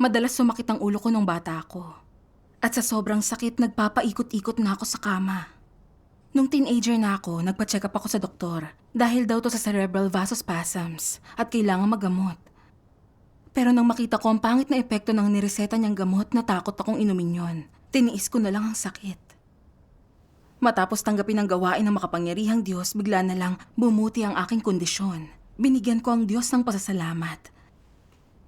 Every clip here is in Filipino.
Madalas sumakit ang ulo ko nung bata ako. At sa sobrang sakit, nagpapaikot-ikot na ako sa kama. Nung teenager na ako, nagpa-check up ako sa doktor dahil daw to sa cerebral vasospasms at kailangan magamot. Pero nang makita ko ang pangit na epekto ng nireseta niyang gamot, natakot akong inumin yon. Tiniis ko na lang ang sakit. Matapos tanggapin ang gawain ng makapangyarihang Diyos, bigla na lang bumuti ang aking kondisyon. Binigyan ko ang Diyos ng pasasalamat.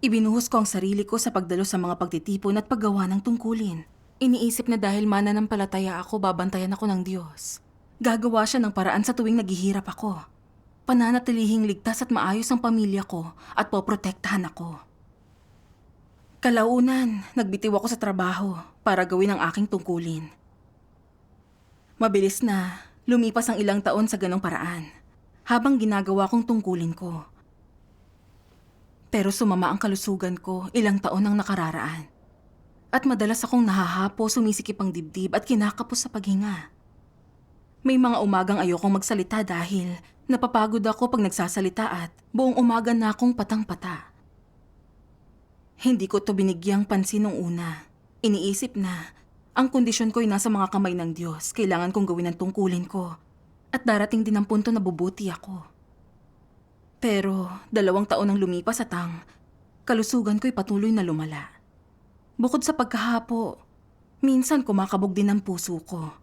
Ibinuhos ko ang sarili ko sa pagdalo sa mga pagtitipon at paggawa ng tungkulin. Iniisip na dahil mananampalataya ako, babantayan ako ng Diyos. Gagawa siya ng paraan sa tuwing naghihirap ako. Pananatilihing ligtas at maayos ang pamilya ko at poprotektahan ako. Kalaunan, nagbitiw ako sa trabaho para gawin ang aking tungkulin. Mabilis na, lumipas ang ilang taon sa ganong paraan, habang ginagawa kong tungkulin ko. Pero sumama ang kalusugan ko ilang taon ang nakararaan. At madalas akong nahahapo, sumisikip ang dibdib at kinakapos sa paghinga. May mga umagang ayokong magsalita dahil napapagod ako pag nagsasalita at buong umaga na akong patang-pata. Hindi ko to binigyang pansin nung una. Iniisip na ang kondisyon ko'y nasa mga kamay ng Diyos. Kailangan kong gawin ang tungkulin ko. At darating din ang punto na bubuti ako. Pero 2 taon ang lumipas at ang kalusugan ko'y patuloy na lumala. Bukod sa pagkahapo, minsan kumakabog din ang puso ko.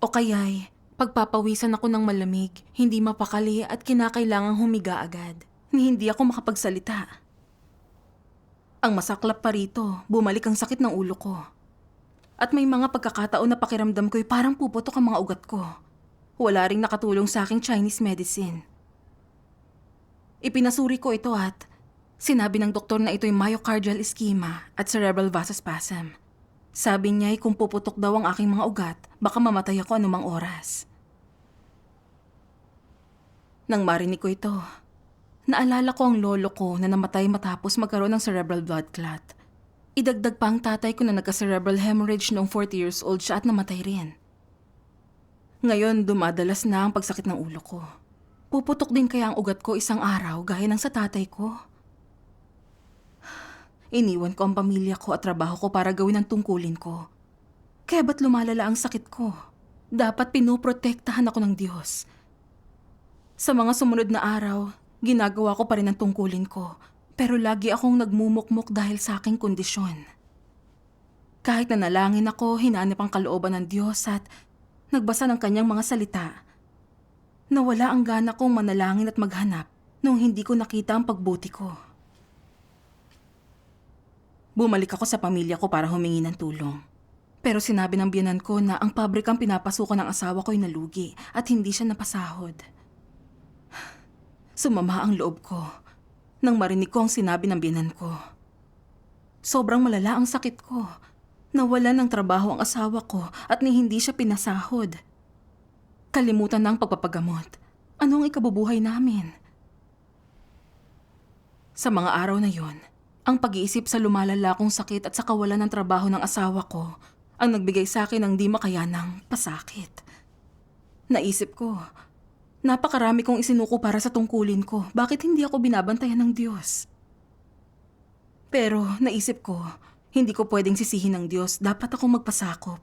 O kaya'y pagpapawisan ako ng malamig, hindi mapakali at kinakailangang humiga agad. Ni hindi ako makapagsalita. Ang masaklap pa rito, bumalik ang sakit ng ulo ko. At may mga pagkakataon na pakiramdam ko'y parang puputok ang mga ugat ko. Wala ring nakatulong sa aking Chinese medicine. Ipinasuri ko ito at sinabi ng doktor na ito'y myocardial ischemia at cerebral vasospasm. Sabi niya'y kung puputok daw ang aking mga ugat, baka mamatay ako anumang oras. Nang marinig ko ito, naalala ko ang lolo ko na namatay matapos magkaroon ng cerebral blood clot. Idagdag pa ang tatay ko na nagka-cerebral hemorrhage noong 40 years old siya at namatay rin. Ngayon, dumadalas na ang pagsakit ng ulo ko. Puputok din kaya ang ugat ko isang araw gaya ng sa tatay ko? Iniwan ko ang pamilya ko at trabaho ko para gawin ang tungkulin ko. Kaya ba't lumalala ang sakit ko? Dapat pinoprotektahan ako ng Diyos. Sa mga sumunod na araw, ginagawa ko pa rin ang tungkulin ko. Pero lagi akong nagmumukmok dahil sa aking kondisyon. Kahit nanalangin ako, hinanap ang kalooban ng Diyos at nagbasa ng kanyang mga salita. Nawala ang gana kong manalangin at maghanap nung hindi ko nakita ang pagbuti ko. Bumalik ako sa pamilya ko para humingi ng tulong. Pero sinabi ng biyenan ko na ang pabrikang pinapasukan ng asawa ko'y nalugi at hindi siya napasahod. Sumama ang loob ko nang marinig ko ang sinabi ng biyenan ko. Sobrang malala ang sakit ko. Nawalan ng trabaho ang asawa ko at ni hindi siya pinasahod. Kalimutan na ang pagpapagamot. Ano ang ikabubuhay namin? Sa mga araw na yon, ang pag-iisip sa lumalala kong sakit at sa kawalan ng trabaho ng asawa ko ang nagbigay sa akin ng di makayanang pasakit. Naisip ko, napakarami kong isinuko para sa tungkulin ko. Bakit hindi ako binabantayan ng Diyos? Pero naisip ko, hindi ko pwedeng sisihin ng Diyos. Dapat akong magpasakop.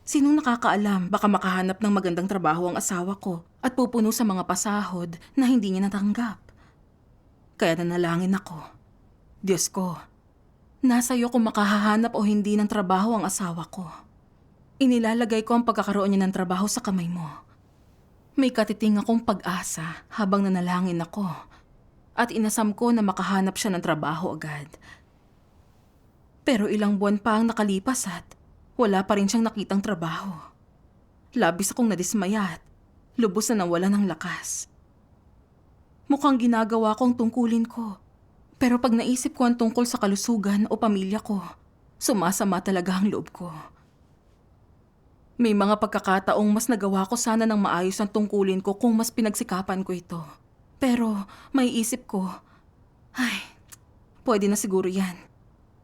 Sinong nakakaalam, baka makahanap ng magandang trabaho ang asawa ko at pupuno sa mga pasahod na hindi niya natanggap. Kaya nanalangin ako. Diyos ko, nasa iyo kung makahahanap o hindi ng trabaho ang asawa ko. Inilalagay ko ang pagkakaroon niya ng trabaho sa kamay mo. May katiting akong pag-asa habang nanalangin ako at inasam ko na makahanap siya ng trabaho agad. Pero ilang buwan pa ang nakalipas at wala pa rin siyang nakitang trabaho. Labis akong nadismaya at lubos na nawala ng lakas. Mukhang ginagawa ko ang tungkulin ko. Pero pag naisip ko ang tungkol sa kalusugan o pamilya ko, sumasama talaga ang loob ko. May mga pagkakataong mas nagawa ko sana ng maayos ang tungkulin ko kung mas pinagsikapan ko ito. Pero may isip ko, ay, pwede na siguro yan.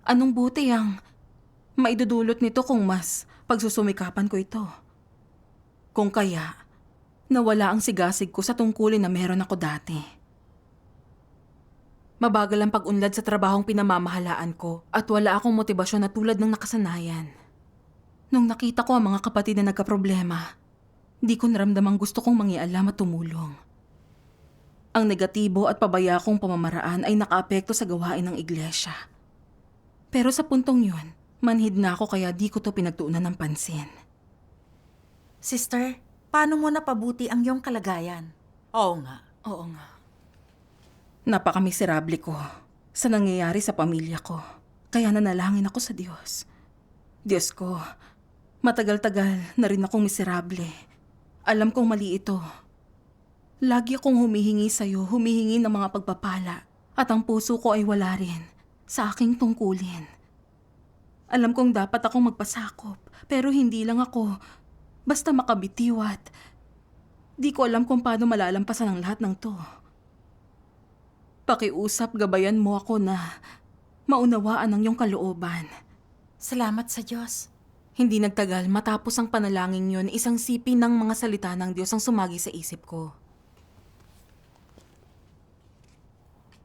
Anong buti ang maidudulot nito kung mas pagsusumikapan ko ito? Kung kaya, nawala ang sigasig ko sa tungkulin na meron ako dati. Mabagal ang pag-unlad sa trabahong pinamamahalaan ko at wala akong motibasyon na tulad ng nakasanayan. Nung nakita ko ang mga kapatid na nagkaproblema, di ko naramdamang gusto kong mangialam at tumulong. Ang negatibo at pabaya kong pamamaraan ay nakaapekto sa gawain ng iglesia. Pero sa puntong yun, manhid na ako kaya di ko to pinagtuunan ng pansin. Sister, paano mo napabuti ang iyong kalagayan? Oo nga. Oo nga. Napakamiserable ko sa nangyayari sa pamilya ko. Kaya nanalangin ako sa Diyos. Diyos ko, matagal-tagal na rin akong miserable. Alam kong mali ito. Lagi akong humihingi sa'yo, humihingi ng mga pagpapala. At ang puso ko ay wala rin sa aking tungkulin. Alam kong dapat akong magpasakop, pero hindi lang ako basta makabitiwat. Di ko alam kung paano malalampasan ang lahat ng to. Pakiusap, gabayan mo ako na maunawaan ang iyong kalooban. Salamat sa Diyos. Hindi nagtagal matapos ang panalangin yun, isang sipi ng mga salita ng Diyos ang sumagi sa isip ko.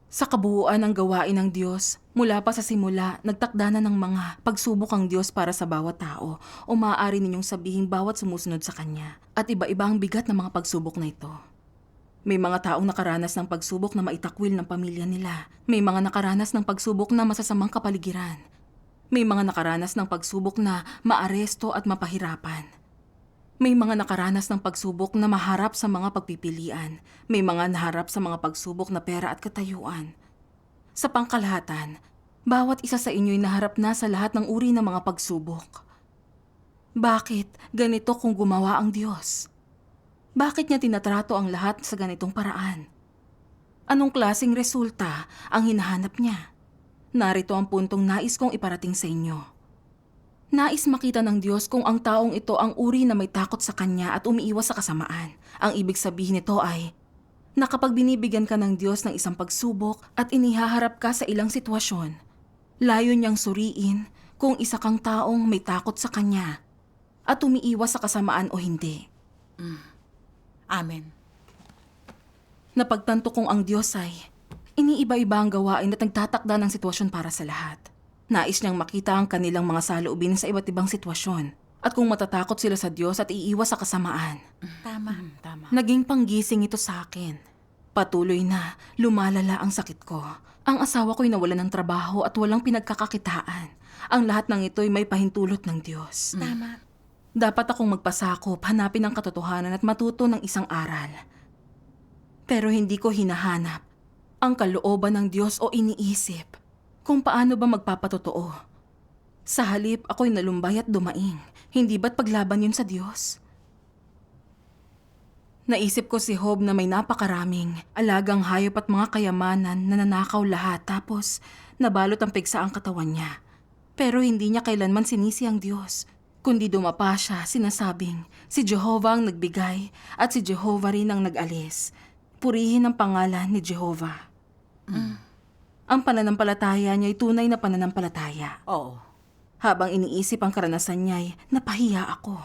Sa kabuuan ng gawain ng Diyos, mula pa sa simula, nagtakda na ng mga pagsubok ang Diyos para sa bawat tao o maaari ninyong sabihin bawat sumusunod sa Kanya. At iba-iba ang bigat ng mga pagsubok na ito. May mga taong nakaranas ng pagsubok na maitakwil ng pamilya nila. May mga nakaranas ng pagsubok na masasamang kapaligiran. May mga nakaranas ng pagsubok na maaresto at mapahirapan. May mga nakaranas ng pagsubok na maharap sa mga pagpipilian. May mga naharap sa mga pagsubok na pera at katayuan. Sa pangkalahatan, bawat isa sa inyo'y naharap na sa lahat ng uri ng mga pagsubok. Bakit ganito kung gumawa ang Diyos? Bakit niya tinatrato ang lahat sa ganitong paraan? Anong klaseng resulta ang hinahanap niya? Narito ang puntong nais kong iparating sa inyo. Nais makita ng Diyos kung ang taong ito ang uri na may takot sa Kanya at umiiwas sa kasamaan. Ang ibig sabihin nito ay, na kapag binibigyan ka ng Diyos ng isang pagsubok at inihaharap ka sa ilang sitwasyon, layo niyang suriin kung isa kang taong may takot sa Kanya at umiiwas sa kasamaan o hindi. Amen. Napagtanto kong ang Diyos ay iniiba-iba ang gawain at nagtatakda ng sitwasyon para sa lahat. Nais niyang makita ang kanilang mga saloobin sa iba't ibang sitwasyon at kung matatakot sila sa Diyos at iiwas sa kasamaan. Tama. Naging panggising ito sa akin. Patuloy na lumalala ang sakit ko. Ang asawa ko'y nawalan ng trabaho at walang pinagkakakitaan. Ang lahat ng ito'y may pahintulot ng Diyos. Tama. Dapat akong magpasakop, hanapin ang katotohanan at matuto ng isang aral. Pero hindi ko hinahanap ang kalooban ng Diyos o iniisip kung paano ba magpapatotoo. Sa halip, ako'y nalumbay at dumaing. Hindi ba't paglaban yun sa Diyos? Naisip ko si Job na may napakaraming alagang hayop at mga kayamanan na nanakaw lahat tapos nabalot ang pigsa ang katawan niya. Pero hindi niya kailanman sinisi ang Diyos. Kundi dumapa siya, sinasabing, si Jehovah ang nagbigay at si Jehovah rin ang nag-alis. Purihin ang pangalan ni Jehovah. Ang pananampalataya niya ay tunay na pananampalataya. Oo. Habang iniisip ang karanasan niya ay napahiya ako.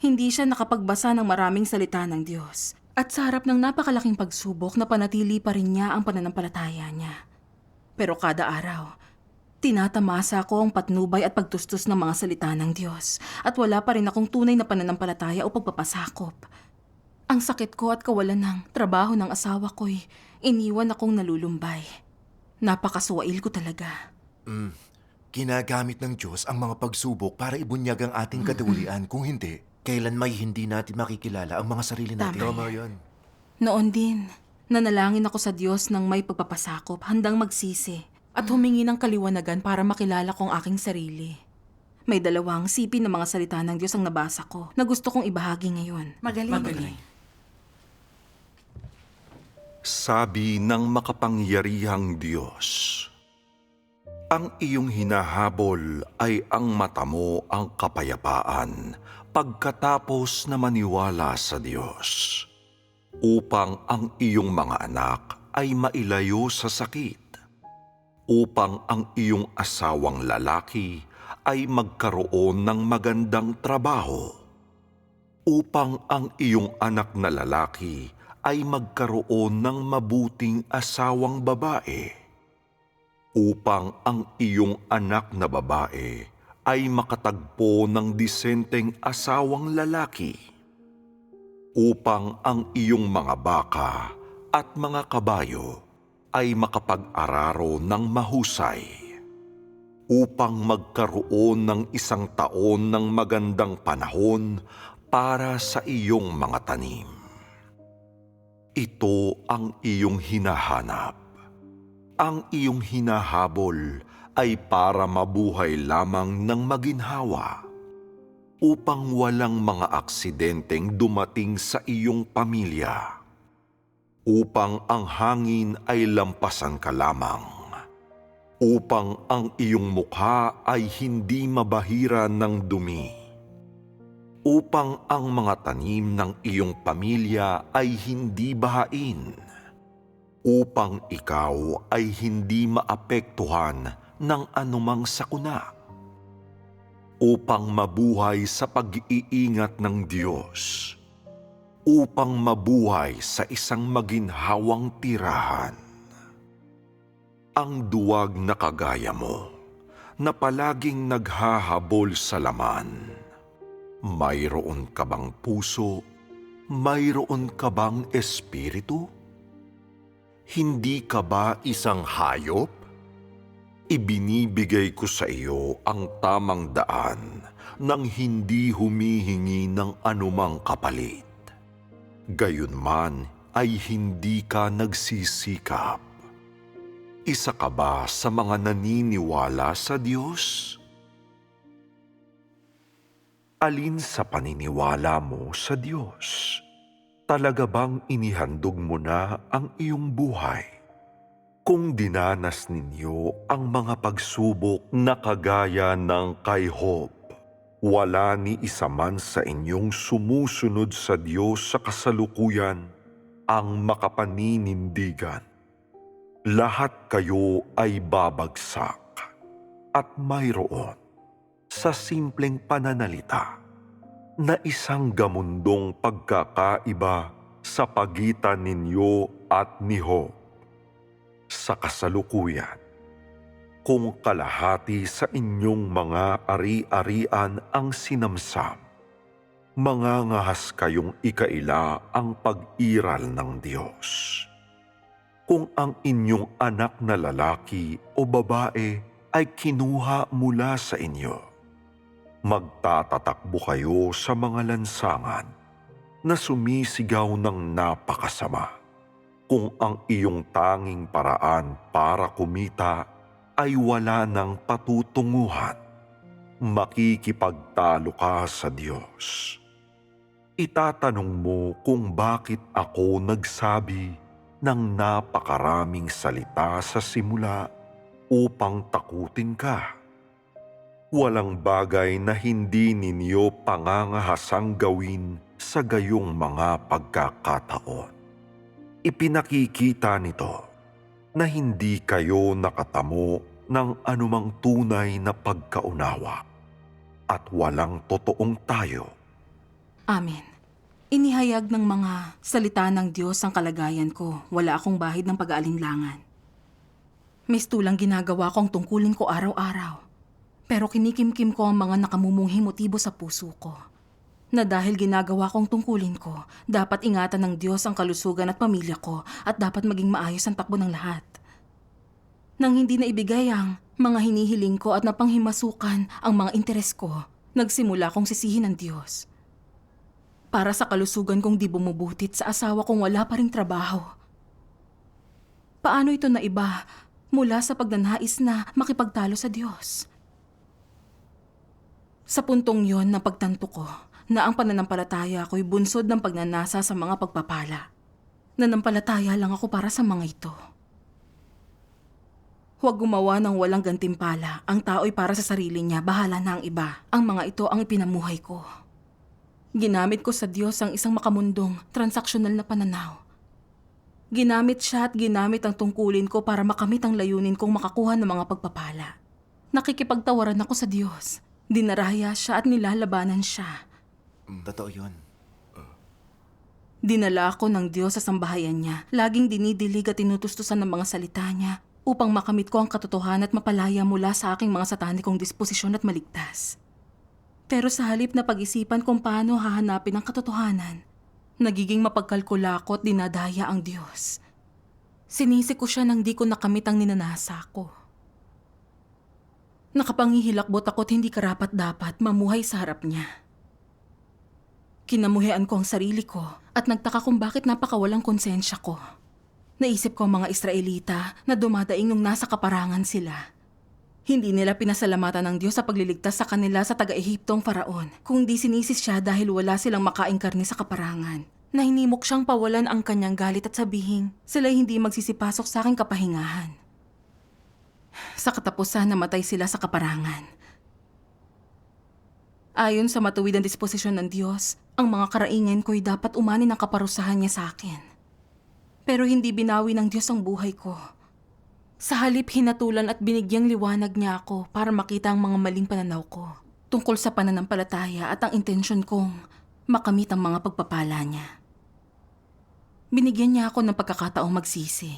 Hindi siya nakapagbasa ng maraming salita ng Diyos. At sa harap ng napakalaking pagsubok, napanatili pa rin niya ang pananampalataya niya. Pero kada araw, tinatamasa ko ang patnubay at pagtustos ng mga salita ng Diyos at wala pa rin akong tunay na pananampalataya o pagpapasakop. Ang sakit ko at kawalan ng trabaho ng asawa ko'y iniwan akong nalulumbay. Napakaswail ko talaga. Ginagamit ng Diyos ang mga pagsubok para ibunyag ang ating kadawian. Kung hindi, kailan may hindi natin makikilala ang mga sarili natin. Tama yan. Noon din, nanalangin ako sa Diyos ng may pagpapasakop, handang magsisi at humingi ng kaliwanagan para makilala ko ang aking sarili. May dalawang sipi ng mga salita ng Diyos ang nabasa ko na gusto kong ibahagi ngayon. Magaling. Sabi ng makapangyarihang Diyos, ang iyong hinahabol ay ang mata mo ang kapayapaan pagkatapos na maniwala sa Diyos, upang ang iyong mga anak ay mailayo sa sakit, upang ang iyong asawang lalaki ay magkaroon ng magandang trabaho, upang ang iyong anak na lalaki ay magkaroon ng mabuting asawang babae, upang ang iyong anak na babae ay makatagpo ng disenteng asawang lalaki, upang ang iyong mga baka at mga kabayo ay makapag-araro ng mahusay, upang magkaroon ng 1 taon ng magandang panahon para sa iyong mga tanim. Ito ang iyong hinahanap. Ang iyong hinahabol ay para mabuhay lamang ng maginhawa, upang walang mga aksidenteng dumating sa iyong pamilya, upang ang hangin ay lampasan ka lamang, upang ang iyong mukha ay hindi mabahira ng dumi, upang ang mga tanim ng iyong pamilya ay hindi bahain, upang ikaw ay hindi maapektuhan ng anumang sakuna, upang mabuhay sa pag-iingat ng Diyos, upang mabuhay sa isang maginhawang tirahan. Ang duwag na kagaya mo, na palaging naghahabol sa laman, mayroon ka bang puso? Mayroon ka bang espiritu? Hindi ka ba isang hayop? Ibinibigay ko sa iyo ang tamang daan nang hindi humihingi ng anumang kapalit. Gayunman ay hindi ka nagsisikap. Isa ka ba sa mga naniniwala sa Diyos? Alin sa paniniwala mo sa Diyos? Talaga bang inihandog mo na ang iyong buhay? Kung dinanas ninyo ang mga pagsubok na kagaya ng kay Job, wala ni isa man sa inyong sumusunod sa Diyos sa kasalukuyan ang makapaninindigan. Lahat kayo ay babagsak at mayroon sa simpleng pananalita na isang gamundong pagkakaiba sa pagitan ninyo at ni Job. Sa kasalukuyan, kung kalahati sa inyong mga ari-arian ang sinamsam, mangangahas kayong ikaila ang pag-iral ng Diyos. Kung ang inyong anak na lalaki o babae ay kinuha mula sa inyo, magtatatakbo kayo sa mga lansangan na sumisigaw ng napakasama. Kung ang iyong tanging paraan para kumita ay wala ng patutunguhan, makikipagtalo ka sa Diyos. Itatanong mo kung bakit ako nagsabi ng napakaraming salita sa simula upang takutin ka. Walang bagay na hindi ninyo pangangahasang gawin sa gayong mga pagkakataon. Ipinakikita nito na hindi kayo nakatamo ng anumang tunay na pagkaunawa at walang totoong tayo. Amen. Inihayag ng mga salita ng Diyos ang kalagayan ko. Wala akong bahid ng pag-aalinlangan. Mistulang ginagawa ko ang tungkulin ko araw-araw. Pero kinikimkim ko ang mga nakamumunging motibo sa puso ko. Na dahil ginagawa kong tungkulin ko, dapat ingatan ng Diyos ang kalusugan at pamilya ko at dapat maging maayos ang takbo ng lahat. Nang hindi na ibigay ang mga hinihiling ko at napanghimasukan ang mga interes ko, nagsimula kong sisihin ng Diyos. Para sa kalusugan kong di bumubutit sa asawa kong wala pa ring trabaho. Paano ito naiba mula sa pagnanais na makipagtalo sa Diyos? Sa puntong yon na pagtanto ko na ang pananampalataya ko'y bunsod ng pagnanasa sa mga pagpapala. Nanampalataya lang ako para sa mga ito. Huwag gumawa ng walang gantimpala. Ang tao'y para sa sarili niya, bahala na ang iba. Ang mga ito ang ipinamuhay ko. Ginamit ko sa Diyos ang isang makamundong, transaksyonal na pananaw. Ginamit siya at ginamit ang tungkulin ko para makamit ang layunin kong makakuha ng mga pagpapala. Nakikipagtawaran ako sa Diyos. Dinaraya siya at nilalabanan siya. Totoo yun. Dinala ako ng Diyos sa sambahayan niya. Laging dinidilig at tinutustusan ng mga salita niya upang makamit ko ang katotohanan at mapalaya mula sa aking mga satanikong disposisyon at maligtas. Pero sa halip na pag-isipan kung paano hahanapin ang katotohanan, nagiging mapagkalkula ko at dinadaya ang Diyos. Sinisi ko siya nang di ko nakamit ang ninanasa ko. Nakapangihilakbot ako't hindi karapat-dapat mamuhay sa harap niya. Kinamuhian ko ang sarili ko at nagtaka kung bakit napakawalang konsensya ko. Naisip ko ang mga Israelita na dumadaing nung nasa kaparangan sila. Hindi nila pinasalamatan ng Diyos sa pagliligtas sa kanila sa taga-Ehiptong Faraon, kundi sinisis siya dahil wala silang makaing karne sa kaparangan. Nahinimok siyang pawalan ang kanyang galit at sabihin, sila'y hindi magsisipasok sa aking kapahingahan. Sa katapusan, namatay sila sa kaparangan. Ayon sa matuwid ang disposisyon ng Diyos, ang mga karaingan ko'y dapat umani ng kaparusahan niya sa akin. Pero hindi binawi ng Diyos ang buhay ko. Sa halip, hinatulan at binigyang liwanag niya ako para makita ang mga maling pananaw ko tungkol sa pananampalataya at ang intensyon kong makamit ang mga pagpapala niya. Binigyan niya ako ng pagkakataong magsisi.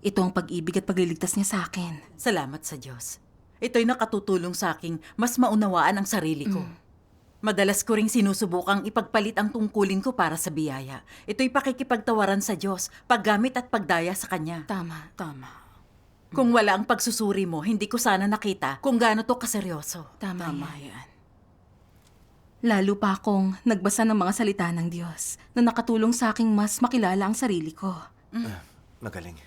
Ito ang pag-ibig at pagliligtas niya sa akin. Salamat sa Diyos. Ito'y nakatutulong sa aking mas maunawaan ang sarili ko. Madalas ko ring sinusubukang ipagpalit ang tungkulin ko para sa biyaya. Ito'y pakikipagtawaran sa Diyos, paggamit at pagdaya sa Kanya. Tama. Kung wala ang pagsusuri mo, hindi ko sana nakita kung gaano to kaseryoso. Tama yan. Lalo pa akong nagbasa ng mga salita ng Diyos na nakatulong sa aking mas makilala ang sarili ko. Magaling.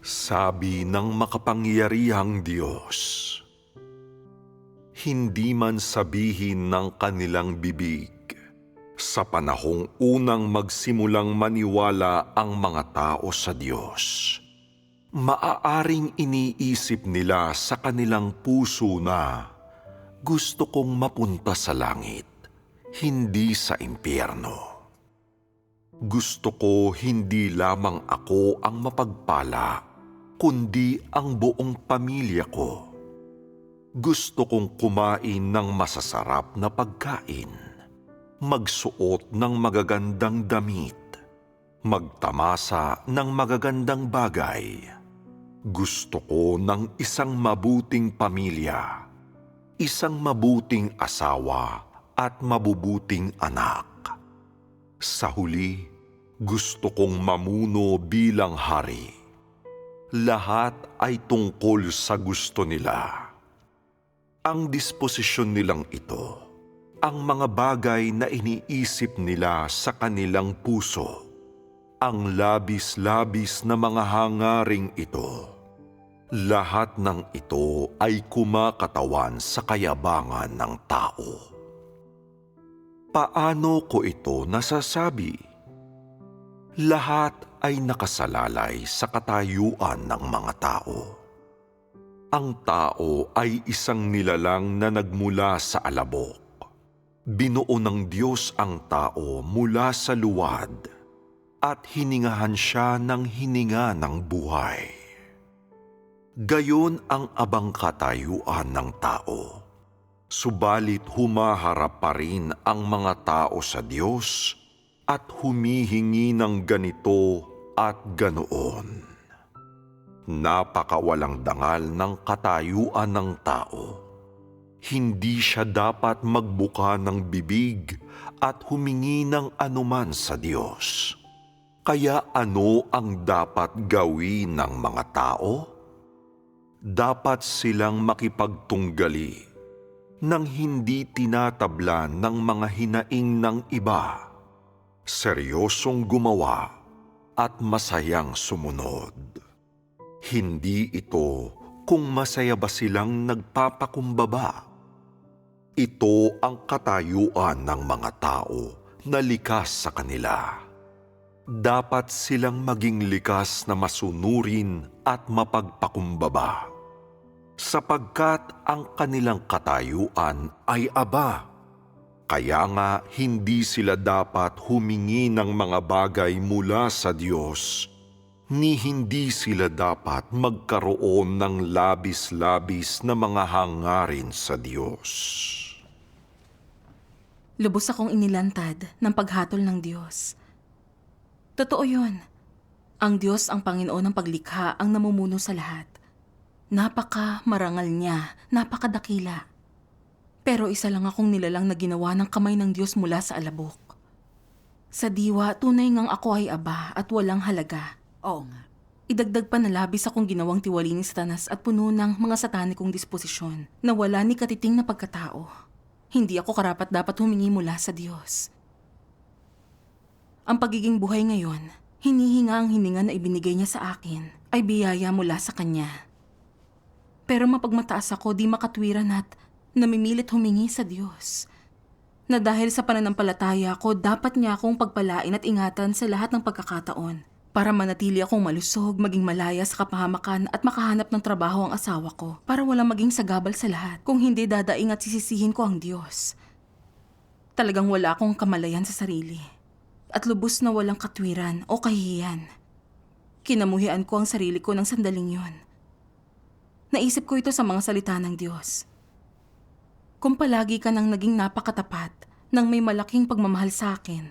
Sabi ng makapangyarihang Diyos, hindi man sabihin ng kanilang bibig, sa panahong unang magsimulang maniwala ang mga tao sa Diyos, maaaring iniisip nila sa kanilang puso na gusto kong mapunta sa langit, hindi sa impyerno. Gusto ko hindi lamang ako ang mapagpala, kundi ang buong pamilya ko. Gusto kong kumain ng masasarap na pagkain, magsuot ng magagandang damit, magtamasa ng magagandang bagay. Gusto ko ng isang mabuting pamilya, isang mabuting asawa at mabubuting anak. Sa huli, gusto kong mamuno bilang hari. Lahat ay tungkol sa gusto nila. Ang disposisyon nilang ito, ang mga bagay na iniisip nila sa kanilang puso, ang labis-labis na mga hangaring ito, lahat ng ito ay kumakatawan sa kayabangan ng tao. Paano ko ito nasasabi? Lahat ay nakasalalay sa katayuan ng mga tao. Ang tao ay isang nilalang na nagmula sa alabok. Binuo ng Diyos ang tao mula sa luwad at hiningahan siya ng hininga ng buhay. Gayon ang abang katayuan ng tao. Subalit humaharap pa rin ang mga tao sa Diyos at humihingi ng ganito at ganoon. Napakawalang dangal ng katayuan ng tao. Hindi siya dapat magbuka ng bibig at humingi ng anuman sa Diyos. Kaya ano ang dapat gawin ng mga tao? Dapat silang makipagtunggali nang hindi tinatablan ng mga hinaing ng iba, seryosong gumawa at masayang sumunod. Hindi ito kung masaya ba silang nagpapakumbaba. Ito ang katayuan ng mga tao na likas sa kanila. Dapat silang maging likas na masunurin at mapagpakumbaba, sapagkat ang kanilang katayuan ay aba. Kaya nga hindi sila dapat humingi ng mga bagay mula sa Diyos, ni hindi sila dapat magkaroon ng labis-labis na mga hangarin sa Diyos. Lubos akong inilantad ng paghatol ng Diyos. Totoo yun. Ang Diyos ang Panginoon ng paglikha ang namumuno sa lahat. Napaka marangal niya, napakadakila. Pero isa lang akong nilalang na ginawa ng kamay ng Diyos mula sa alabok. Sa diwa, tunay ngang ako ay aba at walang halaga. Oo nga. Idagdag pa na labis akong ginawang tiwali ni Satanas at puno ng mga satanikong disposisyon na wala ni katiting na pagkatao. Hindi ako karapat dapat humingi mula sa Diyos. Ang pagiging buhay ngayon, hinihinga ang hininga na ibinigay niya sa akin, ay biyaya mula sa Kanya. Pero mapagmataas ako, di makatwiran at namimilit humingi sa Diyos. Na dahil sa pananampalataya ko, dapat niya akong pagpalain at ingatan sa lahat ng pagkakataon para manatili akong malusog, maging malaya sa kapahamakan at makahanap ng trabaho ang asawa ko para walang maging sagabal sa lahat. Kung hindi, dadaing at sisisihin ko ang Diyos. Talagang wala akong kamalayan sa sarili at lubos na walang katwiran o kahihiyan. Kinamuhian ko ang sarili ko ng sandaling yon. Naisip ko ito sa mga salita ng Diyos. Kung palagi ka nang naging napakatapat, nang may malaking pagmamahal sa akin,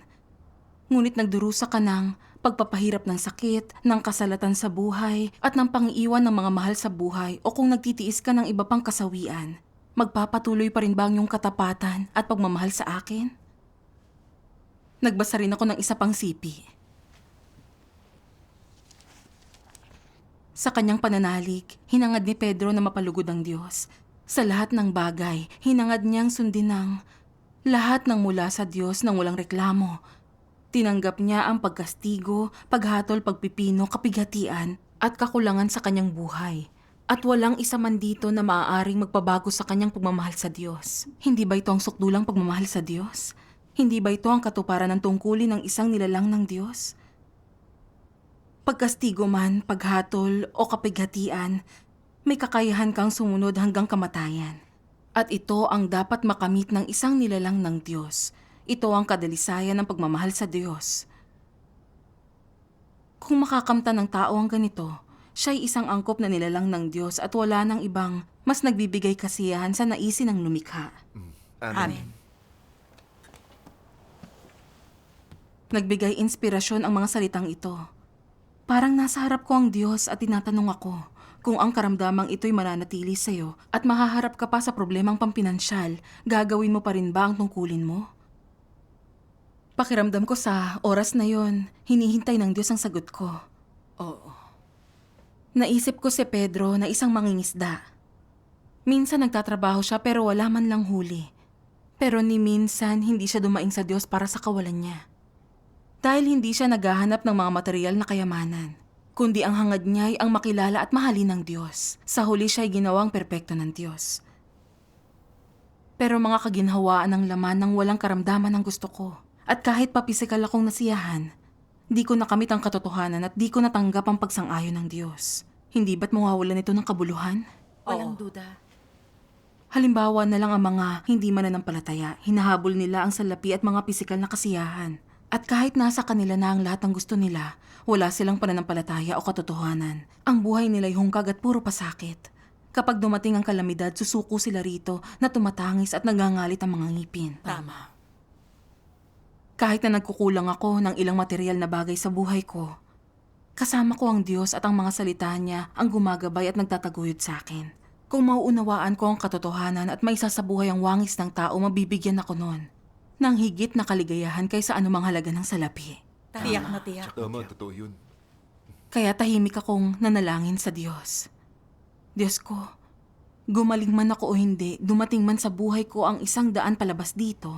ngunit nagdurusa ka ng pagpapahirap ng sakit, ng kasalatan sa buhay, at ng pang-iwan ng mga mahal sa buhay, o kung nagtitiis ka ng iba pang kasawian, magpapatuloy pa rin ba ang iyong katapatan at pagmamahal sa akin? Nagbasa rin ako ng isa pang sipi. Sa kanyang pananalig, hinangad ni Pedro na mapalugod ang Diyos. Sa lahat ng bagay, hinangad niyang sundin ang lahat ng mula sa Diyos nang walang reklamo. Tinanggap niya ang pagkastigo, paghatol, pagpipino, kapighatian at kakulangan sa kanyang buhay. At walang isa man dito na maaaring magpabago sa kanyang pagmamahal sa Diyos. Hindi ba ito ang sukdulang pagmamahal sa Diyos? Hindi ba ito ang katuparan ng tungkulin ng isang nilalang ng Diyos? Pagkastigo man, paghatol o kapighatian, may kakayahan kang sumunod hanggang kamatayan. At ito ang dapat makamit ng isang nilalang ng Diyos. Ito ang kadalisayan ng pagmamahal sa Diyos. Kung makakamtan ng tao ang ganito, siya'y isang angkop na nilalang ng Diyos at wala nang ibang mas nagbibigay kasiyahan sa naisin ng lumikha. Amen. Nagbigay inspirasyon ang mga salitang ito. Parang nasa harap ko ang Diyos at tinatanong ako kung ang karamdamang ito'y mananatili sa'yo at mahaharap ka pa sa problemang pampinansyal, gagawin mo pa rin ba ang tungkulin mo? Pakiramdam ko sa oras na yon, hinihintay ng Diyos ang sagot ko. Oo. Naisip ko si Pedro na isang mangingisda. Minsan nagtatrabaho siya pero wala man lang huli. Pero ni minsan hindi siya dumaing sa Diyos para sa kawalan niya. Dahil hindi siya naghahanap ng mga material na kayamanan, kundi ang hangad niya ay ang makilala at mahalin ng Diyos. Sa huli siya ay ginawang perpekto ng Diyos. Pero mga kaginhawaan ng laman ng walang karamdaman ang gusto ko. At kahit pa pisikal akong nasiyahan, di ko nakamit ang katotohanan at di ko natanggap ang pagsang-ayon ng Diyos. Hindi ba't mawawalan ito ng kabuluhan? Walang duda. Halimbawa na lang ang mga hindi mananampalataya, hinahabol nila ang salapi at mga pisikal na kasiyahan. At kahit nasa kanila na ang lahat ng gusto nila, wala silang pananampalataya o katotohanan. Ang buhay nila'y hungkag at puro pasakit. Kapag dumating ang kalamidad, susuko sila rito na tumatangis at nagangalit ang mga ngipin. Tama. Kahit na nagkukulang ako ng ilang material na bagay sa buhay ko, kasama ko ang Diyos at ang mga salita niya ang gumagabay at nagtataguyod sa akin. Kung mauunawaan ko ang katotohanan at may sasabuhay ang wangis ng tao, mabibigyan ako noon ng higit na kaligayahan kaysa anumang halaga ng salapi. Tiyak na tiyak. Tama, totoo yun. Kaya tahimik akong nanalangin sa Diyos. Diyos ko, gumaling man ako o hindi, dumating man sa buhay ko ang 100 palabas dito,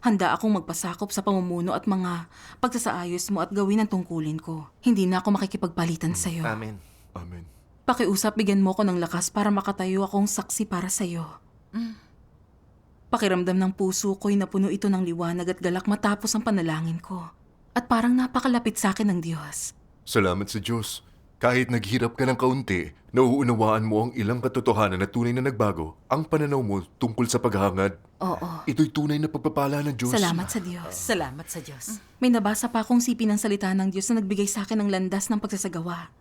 handa akong magpasakop sa pamumuno at mga pagsasaayos mo at gawin ang tungkulin ko. Hindi na ako makikipagpalitan sa'yo. Amen. Amen. Pakiusap, bigyan mo ko ng lakas para makatayo akong saksi para sa'yo. Pakiramdam ng puso ko'y napuno ito ng liwanag at galak matapos ang panalangin ko. At parang napakalapit sa akin ng Diyos. Salamat sa Diyos. Kahit naghirap ka ng kaunti, nauunawaan mo ang ilang katotohanan na tunay na nagbago, ang pananaw mo tungkol sa paghahangad. Oo. Ito'y tunay na pagpapala ng Diyos. Salamat sa Diyos. Salamat sa Diyos. May nabasa pa akong sipi ng salita ng Diyos na nagbigay sa akin ng landas ng pagsasagawa.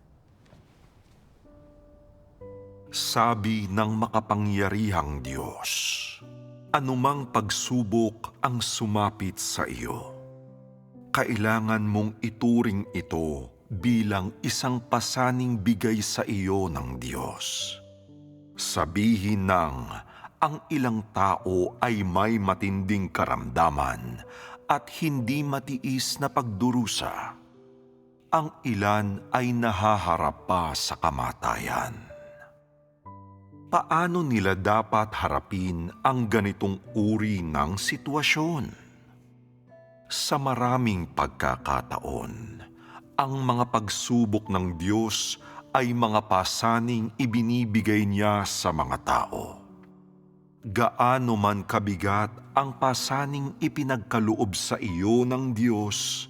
Sabi ng makapangyarihang Diyos, Anumang pagsubok ang sumapit sa iyo, kailangan mong ituring ito bilang isang pasaning bigay sa iyo ng Diyos. Sabihin ng ang ilang tao ay may matinding karamdaman at hindi matiis na pagdurusa. Ang ilan ay nahaharap pa sa kamatayan. Paano nila dapat harapin ang ganitong uri ng sitwasyon? Sa maraming pagkakataon, ang mga pagsubok ng Diyos ay mga pasaning ibinibigay niya sa mga tao. Gaano man kabigat ang pasaning ipinagkaloob sa iyo ng Diyos,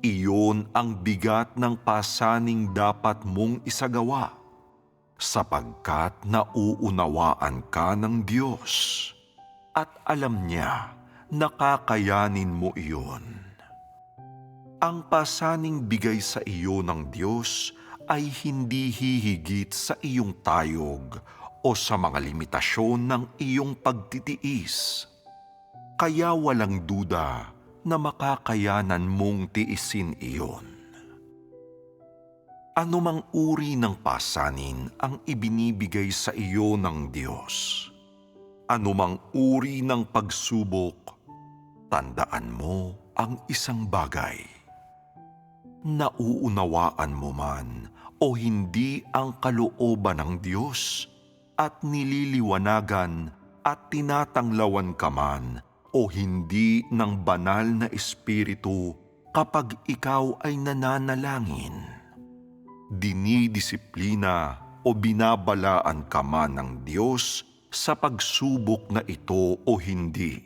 iyon ang bigat ng pasaning dapat mong isagawa, sapagkat nauunawaan ka ng Diyos at alam niya na kakayanin mo iyon. Ang pasaning bigay sa iyo ng Diyos ay hindi hihigit sa iyong tayog o sa mga limitasyon ng iyong pagtitiis. Kaya walang duda na makakayanan mong tiisin iyon. Anumang uri ng pasanin ang ibinibigay sa iyo ng Diyos. Anumang uri ng pagsubok, tandaan mo ang isang bagay. Nauunawaan mo man o hindi ang kalooban ng Diyos at nililiwanagan at tinatanglawan ka man o hindi ng banal na espiritu kapag ikaw ay nananalangin. Dinidisiplina o binabalaan ka man ng Diyos sa pagsubok na ito o hindi.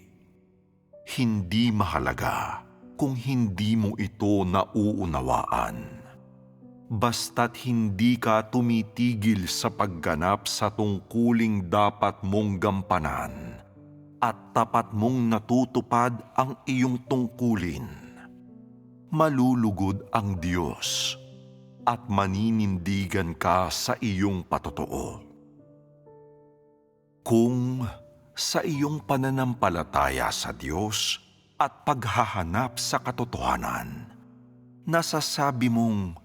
Hindi mahalaga kung hindi mo ito nauunawaan. Basta't hindi ka tumitigil sa pagganap sa tungkuling dapat mong gampanan at tapat mong natutupad ang iyong tungkulin, malulugod ang Diyos at maninindigan ka sa iyong patotoo. Kung sa iyong pananampalataya sa Diyos at paghahanap sa katotohanan, nasasabi mong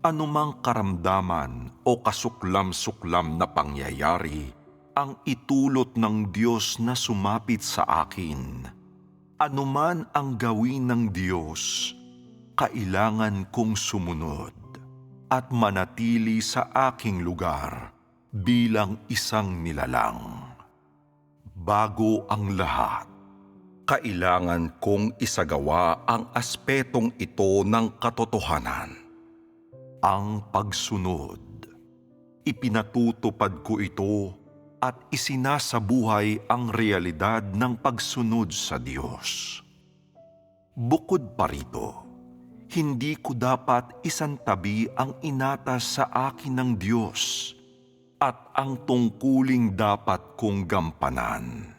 anumang karamdaman o kasuklam-suklam na pangyayari ang itulot ng Diyos na sumapit sa akin, anuman ang gawin ng Diyos, kailangan kong sumunod at manatili sa aking lugar bilang isang nilalang. Bago ang lahat, kailangan kong isagawa ang aspetong ito ng katotohanan. Ang pagsunod. Ipinatutupad ko ito at isinasabuhay ang realidad ng pagsunod sa Diyos. Bukod pa rito, hindi ko dapat isantabi ang inatas sa akin ng Diyos at ang tungkuling dapat kong gampanan.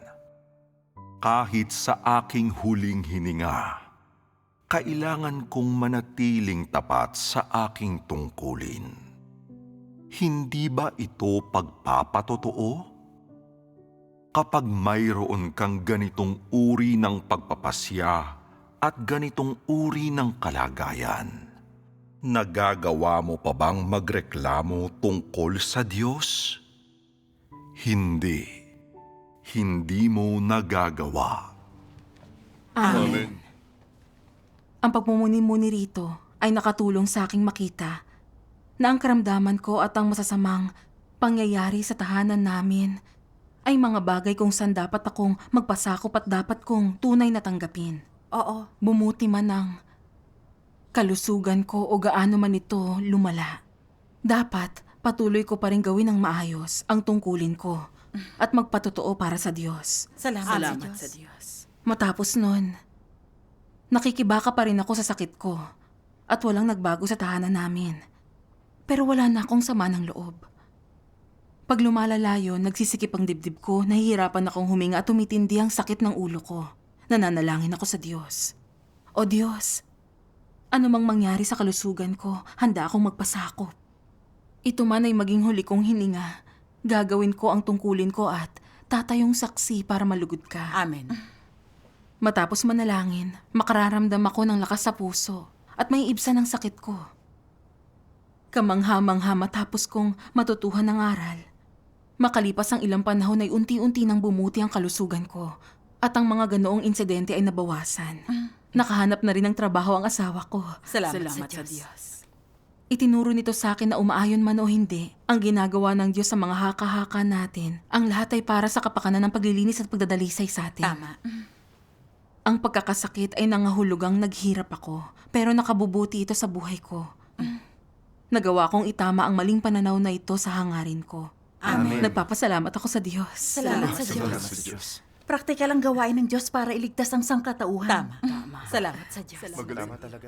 Kahit sa aking huling hininga, kailangan kong manatiling tapat sa aking tungkulin. Hindi ba ito pagpapatotoo? Kapag mayroon kang ganitong uri ng pagpapasya at ganitong uri ng kalagayan, nagagawa mo pa bang magreklamo tungkol sa Diyos? Hindi. Hindi mo nagagawa. Amen. Ang pagmumuni-muni rito ay nakatulong sa aking makita na ang karamdaman ko at ang masasamang pangyayari sa tahanan namin ay mga bagay kung saan dapat akong magpasakop at dapat kong tunay na tanggapin. Oo. Bumuti man ang kalusugan ko o gaano man ito lumala. Dapat patuloy ko pa rin gawin ng maayos ang tungkulin ko at magpatotoo para sa Diyos. Salamat sa Diyos. Matapos nun, nakikibaka pa rin ako sa sakit ko at walang nagbago sa tahanan namin. Pero wala na akong sama ng loob. Pag lumalala yun, nagsisikip ang dibdib ko, nahihirapan akong huminga at tumitindi ang sakit ng ulo ko. Nananalangin ako sa Diyos. O Diyos, anumang mangyari sa kalusugan ko, handa akong magpasakop. Ito man ay maging huli kong hininga, gagawin ko ang tungkulin ko at magtatayong saksi para malugod ka. Amen. Matapos manalangin, makararamdam ako ng lakas sa puso at may ibsan ng sakit ko. Kamangha-mangha matapos kong matutuhan ng aral. Makalipas ang ilang panahon ay unti-unti nang bumuti ang kalusugan ko at ang mga ganoong insidente ay nabawasan. Nakahanap na rin ng trabaho ang asawa ko. Salamat sa Diyos. Itinuro nito sa akin na umaayon man o hindi, ang ginagawa ng Diyos sa mga haka-haka natin, ang lahat ay para sa kapakanan ng paglilinis at pagdadalisay sa atin. Tama. Ang pagkakasakit ay nangahulugang naghirap ako, pero nakabubuti ito sa buhay ko. Nagawa kong itama ang maling pananaw na ito sa hangarin ko. Amen. Nagpapasalamat ako sa Diyos. Salamat sa Diyos. Salamat sa Diyos. Praktikal ang gawain ng Diyos para iligtas ang sangkatauhan. Tama. Salamat sa Diyos. Salamat talaga.